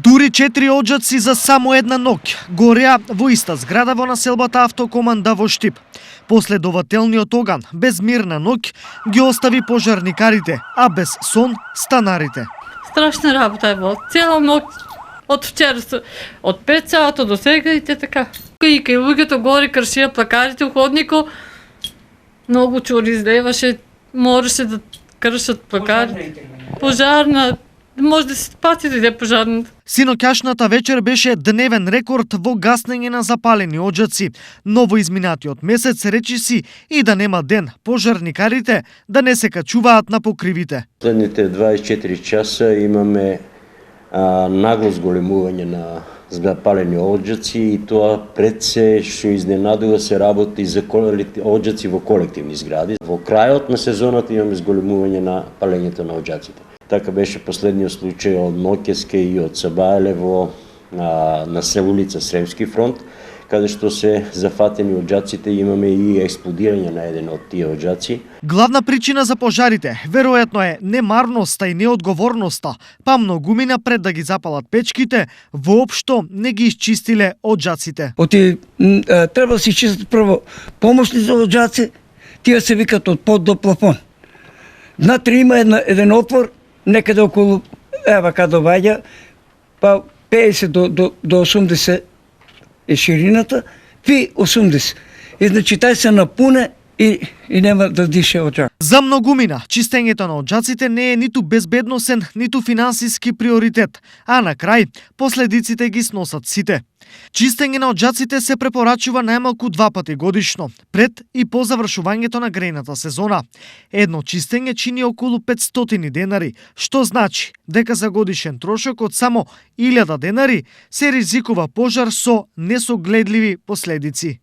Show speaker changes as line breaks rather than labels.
Тури 4 оđаци за само една ноќ гореа во иста зграда во населбата Автокоманда во Штип. Последователниот оган, без мирна ноќ, ги остави пожарникарите, а без сон станарите.
Страшна работа е било. Цела ноќ од вчера, од 5 сата до сега и те така. И кај луѓето гори кршија плакарите у ходнико, многу чури излеваше, можеше да кршат плакари. Пожарна, може да се спасите де пожарната.
Синоќашната вечер беше дневен рекорд во гаснење на запалени оđаци, но во изминатиот месец речиси и да нема ден пожарникарите да не се качуваат на покривите.
Следните 24 часа имаме нагло зголемување на запалени оđаци и тоа пред се што изненадува се работи за оđаци во колективни згради. Во крајот на сезоната имаме зголемување на палењето на оđаците. Така беше последниот случај од Ноќеске и од Сабаеле на улица Сремски фронт, каде што се зафатени оđаците, имаме и експлодирање на еден од тие оđаци.
Главна причина за пожарите веројатно е немарноста и неодговорноста, па многумина пред да ги запалат печките, воопшто не ги исчистиле оđаците.
Треба да се изчистат прво помошни за оđаци, тие се викат од под до плафон. Внатре има еден отвор, некаде околу, каде ваѓа, па 50 до 80 е ширината, ви 80. И значи тај се напуне и нема да дише оđак.
За многумина, чистењето на оđаците не е ниту безбедносен, ниту финансиски приоритет, а на крај последиците ги сносат сите. Чистење на оđаците се препорачува најмалку 2 пати годишно, пред и по завршувањето на грејната сезона. Едно чистење чини околу 500 денари, што значи дека за годишен трошок од само 1000 денари се ризикува пожар со несогледливи последици.